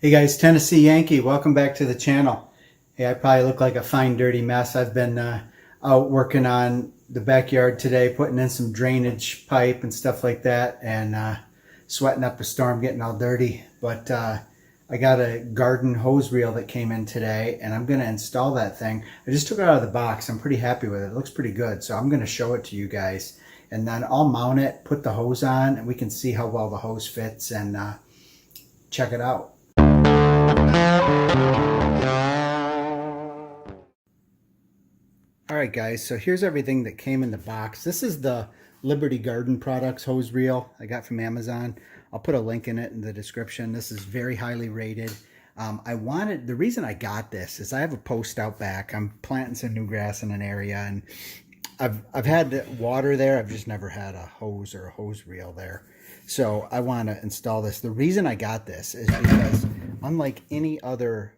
Hey guys, Tennessee Yankee, welcome back to the channel. Hey, I probably look like a fine dirty mess. I've been out working on the backyard today, putting in some drainage pipe and stuff like that, and sweating up a storm, getting all dirty. But I got a garden hose reel that came in today, and I'm going to install that thing. I just took it out of the box. I'm pretty happy with it. It looks pretty good, so I'm going to show it to you guys. And then I'll mount it, put the hose on, and we can see how well the hose fits and check it out. Alright guys, so here's everything that came in the box. This is the Liberty Garden Products hose reel I got from Amazon. I'll put a link in it in the description. This is very highly rated. The reason I got this is I have a post out back. I'm planting some new grass in an area, and I've had water there. I've just never had a hose or a hose reel there. So I want to install this. The reason I got this is because unlike any other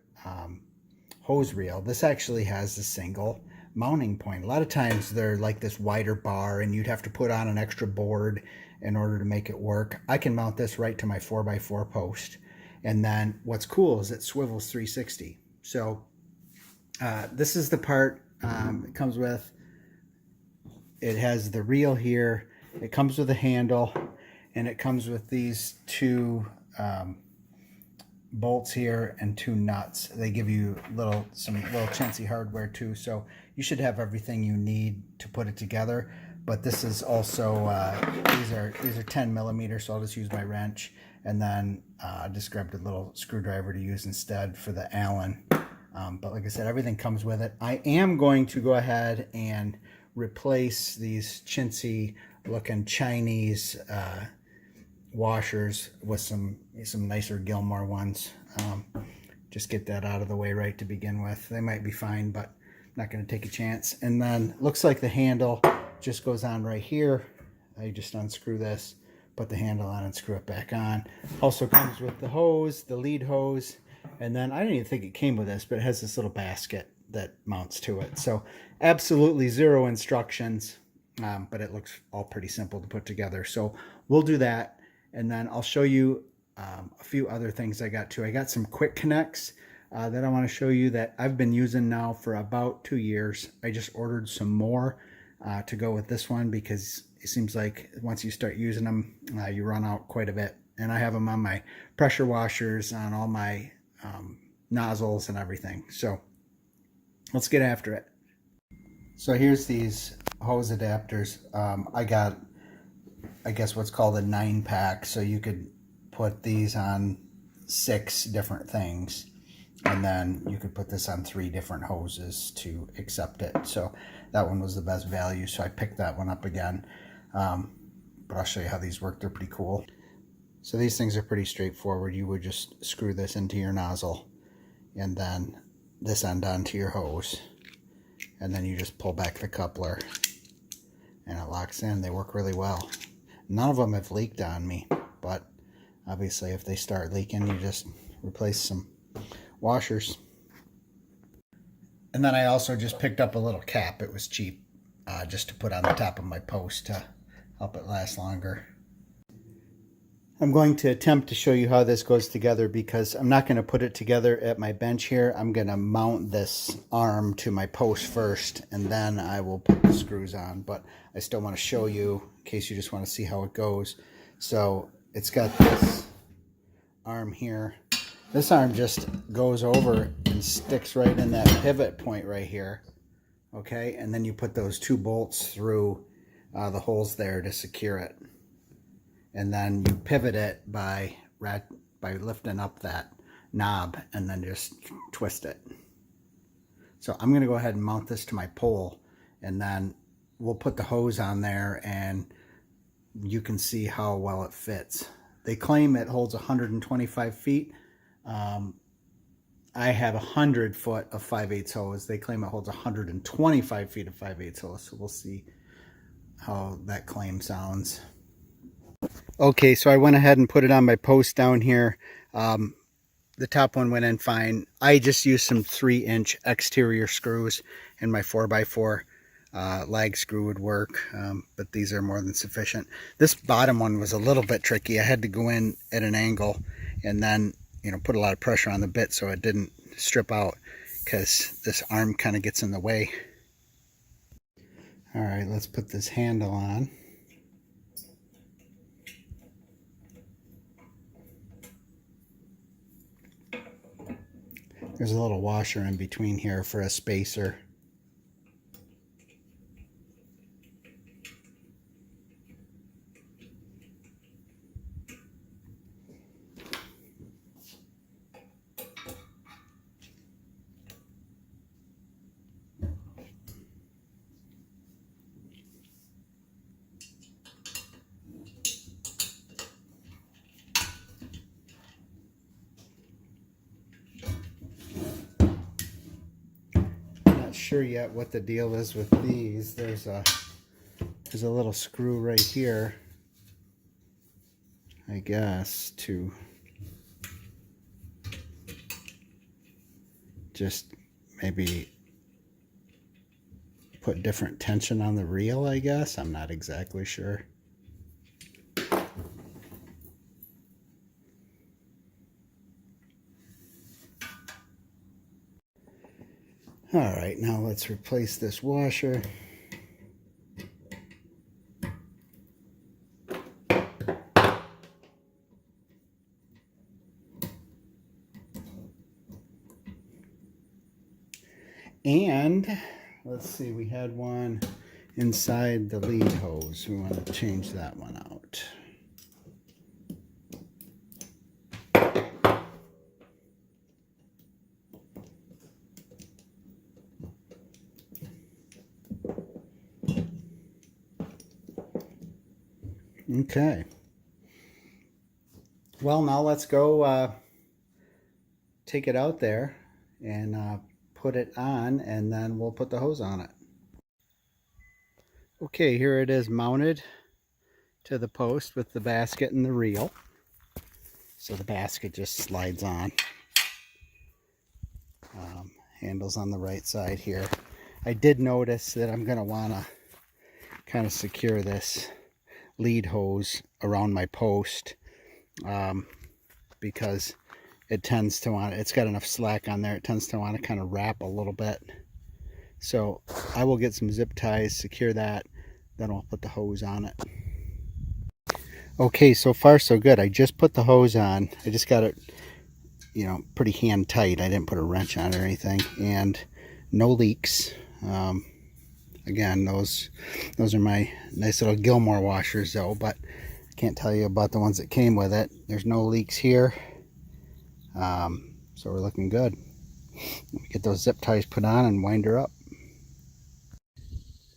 hose reel, this actually has a single mounting point. A lot of times they're like this wider bar and you'd have to put on an extra board in order to make it work. I can mount this right to my 4x4 post. And then what's cool is it swivels 360. So this is the part it comes with. It has the reel here. It comes with a handle, and it comes with these two bolts here and two nuts. They give you some little chintzy hardware too, so you should have everything you need to put it together. But this is also these are 10 millimeters, so I'll just use my wrench, and then I just grabbed a little screwdriver to use instead for the Allen. But like I said, everything comes with it. I am going to go ahead and replace these chintzy looking Chinese washers with some nicer Gilmore ones. Just get that out of the way right to begin with. They might be fine, but I'm not going to take a chance. And then looks like the handle just goes on right here. I just unscrew this, put the handle on, and screw it back on. Also comes with the hose, the lead hose, and then I didn't even think it came with this, but it has this little basket that mounts to it. So absolutely zero instructions, but it looks all pretty simple to put together. So we'll do that. And then I'll show you a few other things I got too. I got some quick connects that I want to show you that I've been using now for about 2 years. I just ordered some more to go with this one because it seems like once you start using them, you run out quite a bit. And I have them on my pressure washers, on all my nozzles and everything. So let's get after it. So here's these hose adapters. I got, I guess, what's called a 9-pack, so you could put these on 6 different things, and then you could put this on 3 different hoses to accept it. So that one was the best value, so I picked that one up again. But I'll show you how these work. They're pretty cool. So these things are pretty straightforward. You would just screw this into your nozzle and then this end onto your hose, and then you just pull back the coupler and it locks in. They work really well. None of them have leaked on me, but obviously if they start leaking, you just replace some washers. And then I also just picked up a little cap. It was cheap, just to put on the top of my post to help it last longer. I'm going to attempt to show you how this goes together because I'm not going to put it together at my bench here. I'm going to mount this arm to my post first, and then I will put the screws on. But I still want to show you in case you just want to see how it goes. So it's got this arm here. This arm just goes over and sticks right in that pivot point right here. Okay, and then you put those 2 bolts through the holes there to secure it. And then you pivot it by lifting up that knob and then just twist it. So I'm going to go ahead and mount this to my pole, and then we'll put the hose on there and you can see how well it fits. They claim it holds 125 feet. I have 100 foot of 5/8 hose. They claim it holds 125 feet of 5/8 hose. So we'll see how that claim sounds. Okay, so I went ahead and put it on my post down here. The top one went in fine. I just used some 3-inch exterior screws, and my 4x4 lag screw would work, but these are more than sufficient. This bottom one was a little bit tricky. I had to go in at an angle and then put a lot of pressure on the bit so it didn't strip out, because this arm kind of gets in the way. All right, let's put this handle on. There's a little washer in between here for a spacer. Not sure yet what the deal is with these. There's a little screw right here, I guess, to just maybe put different tension on the reel, I guess. I'm not exactly sure. All right, now let's replace this washer. And let's see, we had one inside the lead hose. We want to change that one out. Okay. Well, now let's go take it out there and put it on, and then we'll put the hose on it. Okay, here it is mounted to the post with the basket and the reel. So the basket just slides on. Handles on the right side here. I did notice that I'm going to want to kind of secure this lead hose around my post because it tends to want, it's got enough slack on there, it tends to want to kind of wrap a little bit. So I will get some zip ties, secure that, then I'll put the hose on it. Okay, so far so good. I just put the hose on. I just got it, pretty hand tight. I didn't put a wrench on it or anything, and no leaks. Again, those are my nice little Gilmore washers though, but I can't tell you about the ones that came with it. There's no leaks here. So we're looking good. Get those zip ties put on and wind her up.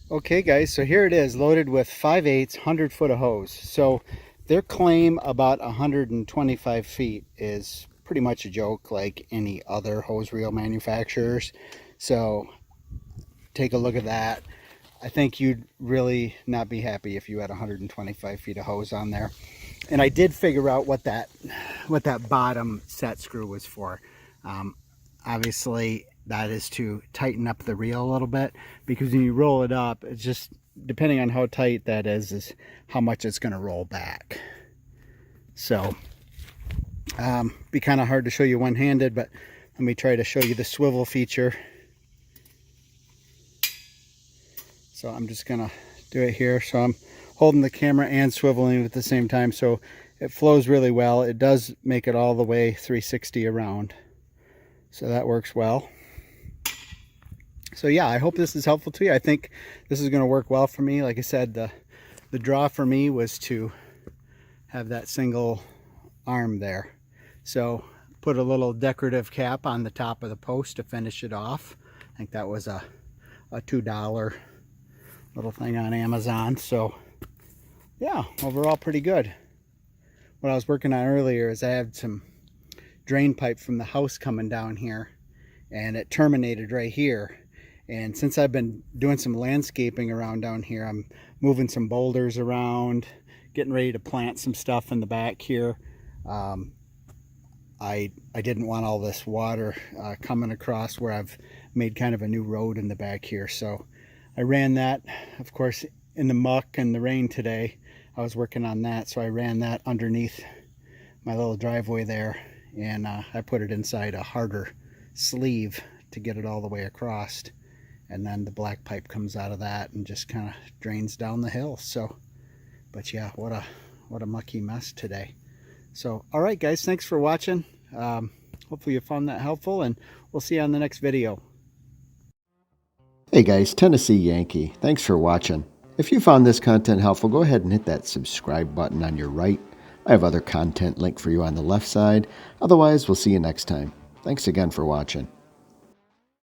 Okay guys, so here it is, loaded with 5/8 100 foot of hose. So their claim about 125 feet is pretty much a joke, like any other hose reel manufacturers. So take a look at that. I think you'd really not be happy if you had 125 feet of hose on there. And I did figure out what that bottom set screw was for. Obviously that is to tighten up the reel a little bit, because when you roll it up, it's just, depending on how tight that is how much it's going to roll back. So be kind of hard to show you one-handed, but let me try to show you the swivel feature. So I'm just gonna do it here. So I'm holding the camera and swiveling at the same time, so it flows really well. It does make it all the way 360 around, so that works well. So yeah, I hope this is helpful to you. I think this is going to work well for me. Like I said, the draw for me was to have that single arm there. So put a little decorative cap on the top of the post to finish it off. I think that was a $2 little thing on Amazon. So yeah, overall pretty good. What I was working on earlier is I had some drain pipe from the house coming down here, and it terminated right here. And since I've been doing some landscaping around down here, I'm moving some boulders around, getting ready to plant some stuff in the back here. I didn't want all this water coming across where I've made kind of a new road in the back here. So I ran that, of course, in the muck and the rain today. I was working on that, so I ran that underneath my little driveway there, and I put it inside a harder sleeve to get it all the way across, and then the black pipe comes out of that and just kind of drains down the hill. So, but yeah, what a mucky mess today. So, all right, guys, thanks for watching. Hopefully you found that helpful, and we'll see you on the next video. Hey guys, Tennessee Yankee. Thanks for watching. If you found this content helpful, go ahead and hit that subscribe button on your right. I have other content linked for you on the left side. Otherwise, we'll see you next time. Thanks again for watching.